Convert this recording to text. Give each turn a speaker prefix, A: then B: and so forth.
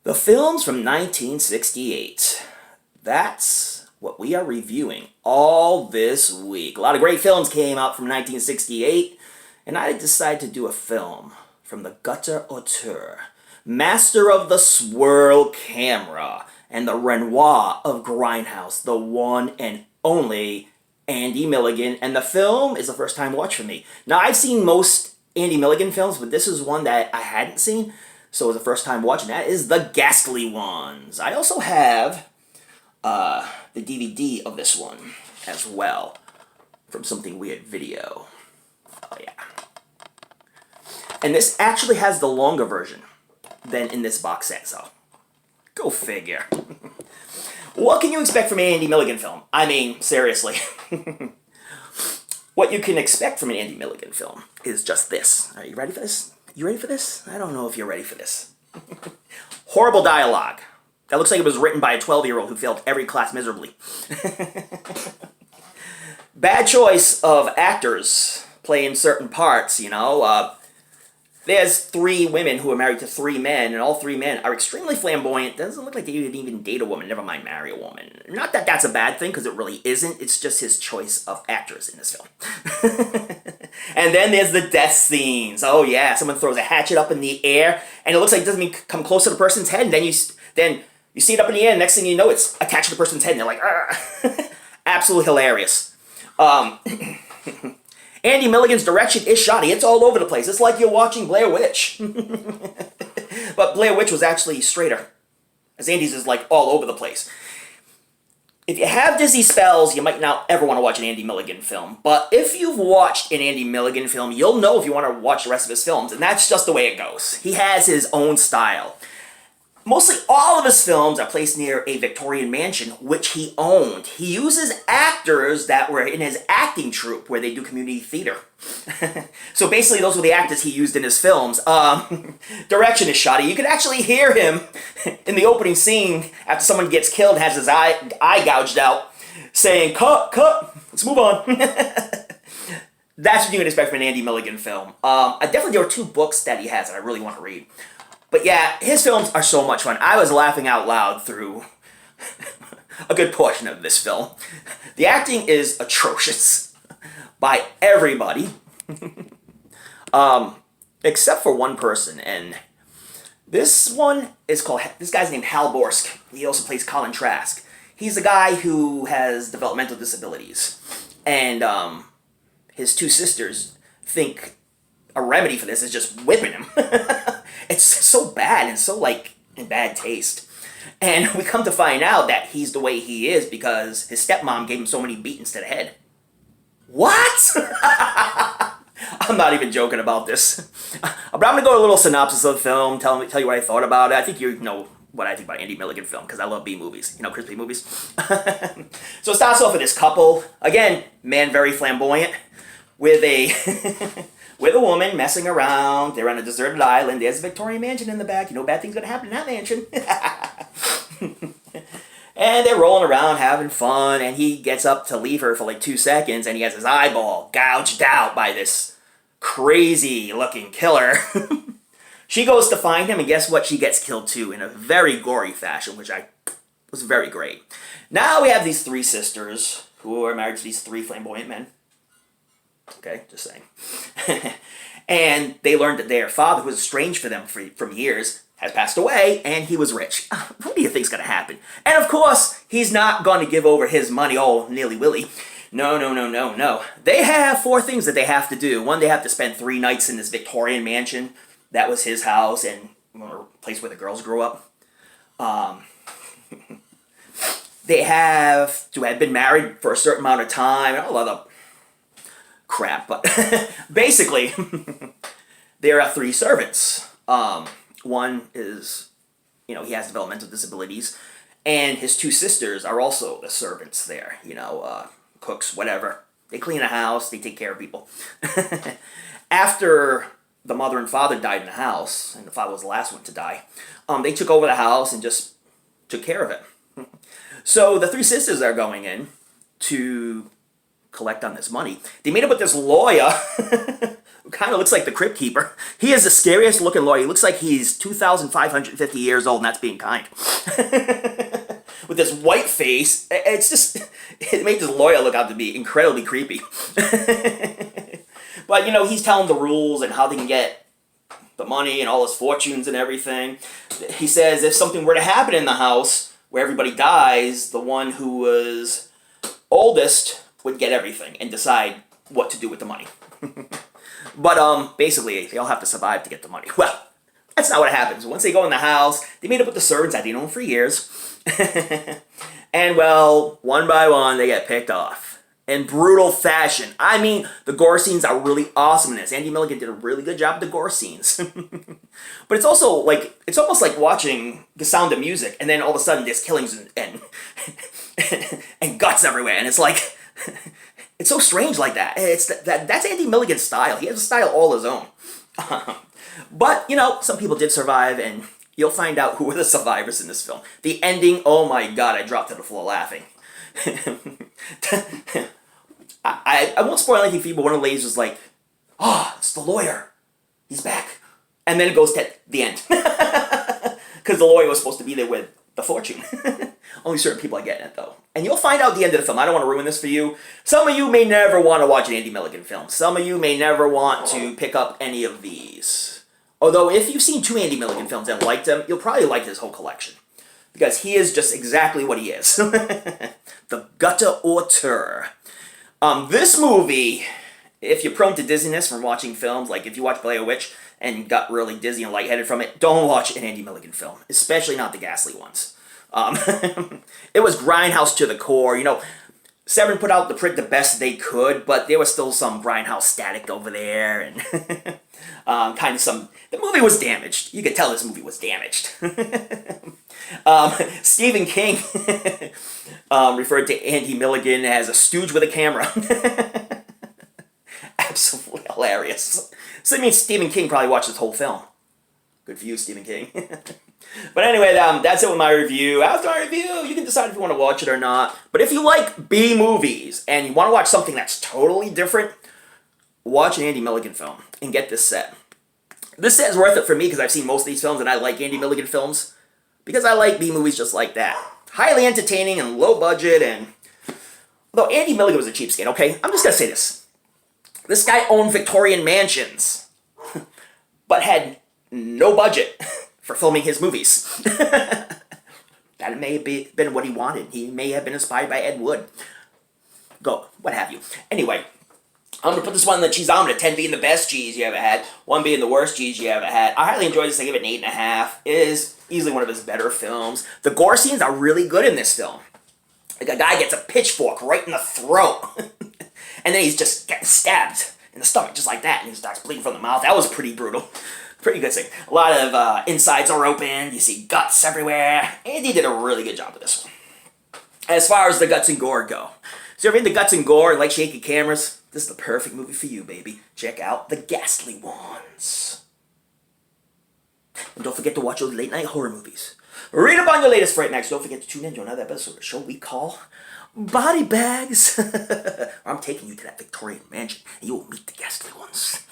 A: The films from 1968. That's what we are reviewing all this week. A lot of great films came out from 1968, and I decided to do a film from the gutter auteur, master of the swirl camera, and the Renoir of Grindhouse, the one and only Andy Milligan. And the film is a first time watch for me. Now, I've seen most Andy Milligan films, but this is one that I hadn't seen, so it was the first time watching. That is the Ghastly ones. I also have the DVD of this one as well from Something Weird Video. Oh yeah. And this actually has the longer version than in this box set, so go figure. What can you expect from an Andy Milligan film? I mean, seriously. What you can expect from an Andy Milligan film is just this. Are you ready for this? You ready for this? I don't know if you're ready for this. Horrible dialogue. That looks like it was written by a 12-year-old who failed every class miserably. Bad choice of actors playing certain parts, you know. There's 3 women who are married to 3 men, and all 3 men are extremely flamboyant. Doesn't look like they would even date a woman, never mind marry a woman. Not that that's a bad thing, because it really isn't. It's just his choice of actors in this film. And then there's the death scenes. Oh yeah, someone throws a hatchet up in the air, and it looks like it doesn't even come close to the person's head, and then you see it up in the air, and next thing you know, it's attached to the person's head, and they're like, argh. Absolutely hilarious. Andy Milligan's direction is shoddy. It's all over the place. It's like you're watching Blair Witch. But Blair Witch was actually straighter, as Andy's is like all over the place. If you have dizzy spells, you might not ever want to watch an Andy Milligan film. But if you've watched an Andy Milligan film, you'll know if you want to watch the rest of his films, and that's just the way it goes. He has his own style. Mostly all of his films are placed near a Victorian mansion, which he owned. He uses actors that were in his acting troupe, where they do community theater. So basically, those were the actors he used in his films. Direction is shoddy. You can actually hear him in the opening scene after someone gets killed and has his eye gouged out, saying, "Cut, cut, let's move on." That's what you can expect from an Andy Milligan film. There are 2 books that he has that I really want to read. But yeah, his films are so much fun. I was laughing out loud through a good portion of this film. The acting is atrocious by everybody, except for one person. And this one is called, this guy's named Hal Borsk. He also plays Colin Trask. He's a guy who has developmental disabilities. And his 2 sisters think a remedy for this is just whipping him. It's so bad and so, like, in bad taste. And we come to find out that he's the way he is because his stepmom gave him so many beatings to the head. What? I'm not even joking about this. But I'm going to go a little synopsis of the film, tell you what I thought about it. I think you know what I think about Andy Milligan film, because I love B-movies. You know, ChrisB movies. So it starts off with this couple. Again, man very flamboyant, with a... with a woman messing around. They're on a deserted island. There's a Victorian mansion in the back. You know bad things are going to happen in that mansion. And they're rolling around having fun, and he gets up to leave her for like 2 seconds, and he has his eyeball gouged out by this crazy-looking killer. She goes to find him, and guess what? She gets killed too, in a very gory fashion, which was very great. Now we have these 3 sisters who are married to these 3 flamboyant men. Okay, just saying. And they learned that their father, who was estranged from them from years, has passed away, and he was rich. What do you think's going to happen? And of course, he's not going to give over his money all nilly-willy. No. They have 4 things that they have to do. One, they have to spend 3 nights in this Victorian mansion. That was his house and a place where the girls grew up. They have to have been married for a certain amount of time, and all other crap, but basically, there are 3 servants. One is, you know, he has developmental disabilities, and his 2 sisters are also the servants there, you know, cooks, whatever. They clean the house, they take care of people. After the mother and father died in the house, and the father was the last one to die, they took over the house and just took care of it. So the 3 sisters are going in to collect on this money. They meet up with this lawyer Kind of looks like the Crypt Keeper. He is the scariest looking lawyer. He looks like he's 2,550 years old, and that's being kind. With this white face, it's just, it made this lawyer look out to be incredibly creepy. But, you know, he's telling the rules and how they can get the money and all his fortunes and everything. He says if something were to happen in the house where everybody dies, the one who was oldest would get everything and decide what to do with the money. But basically, they all have to survive to get the money. Well, that's not what happens. Once they go in the house, they meet up with the servants that they know for years. And, well, one by one, they get picked off. In brutal fashion. I mean, the gore scenes are really awesome in this. Andy Milligan did a really good job with the gore scenes. But it's also like, it's almost like watching The Sound of Music, and then all of a sudden there's killings and guts everywhere. And it's like, it's so strange like that. That's Andy Milligan's style. He has a style all his own. But, you know, some people did survive, and you'll find out who were the survivors in this film. The ending, oh my god, I dropped to the floor laughing. I won't spoil anything for you, but one of the ladies was like, "Oh, it's the lawyer. He's back." And then it goes to the end. Because the lawyer was supposed to be there with the fortune. Only certain people are getting it, though. And you'll find out the end of the film. I don't want to ruin this for you. Some of you may never want to watch an Andy Milligan film. Some of you may never want to pick up any of these. Although, if you've seen 2 Andy Milligan films and liked them, you'll probably like his whole collection. Because he is just exactly what he is. The gutter auteur. This movie, if you're prone to dizziness from watching films, like if you watch Blair Witch and got really dizzy and lightheaded from it, don't watch an Andy Milligan film. Especially not the Ghastly ones. It was grindhouse to the core. You know, Severin put out the best they could, but there was still some grindhouse static over there. And kind of some... The movie was damaged. You could tell this movie was damaged. Stephen King referred to Andy Milligan as a stooge with a camera. Absolutely hilarious. So that means Stephen King probably watched this whole film. Good for you, Stephen King. But anyway, that's it with my review. After my review, you can decide if you want to watch it or not. But if you like B-movies and you want to watch something that's totally different, watch an Andy Milligan film and get this set. This set is worth it for me because I've seen most of these films and I like Andy Milligan films. Because I like B-movies just like that. Highly entertaining and low budget and... Although Andy Milligan was a cheapskate, okay? I'm just going to say this. This guy owned Victorian mansions. But had no budget for filming his movies. That may have been what he wanted. He may have been inspired by Ed Wood. Go, what have you. Anyway, I'm going to put this one on the cheeseometer. 10 being the best cheese you ever had. 1 being the worst cheese you ever had. I highly enjoyed this. I give it an 8.5. It is easily one of his better films. The gore scenes are really good in this film. Like a guy gets a pitchfork right in the throat. And then he's just getting stabbed in the stomach just like that. And he starts bleeding from the mouth. That was pretty brutal. Pretty good scene. A lot of insides are open. You see guts everywhere. Andy did a really good job with this one. As far as the guts and gore go. So if you're into guts and gore and like shaky cameras, this is the perfect movie for you, baby. Check out the Ghastly ones. And don't forget to watch those late night horror movies. Read up on your latest Fright Nights. Don't forget to tune in to another episode of the show we call Body Bags. I'm taking you to that Victorian mansion and you will meet the Ghastly ones.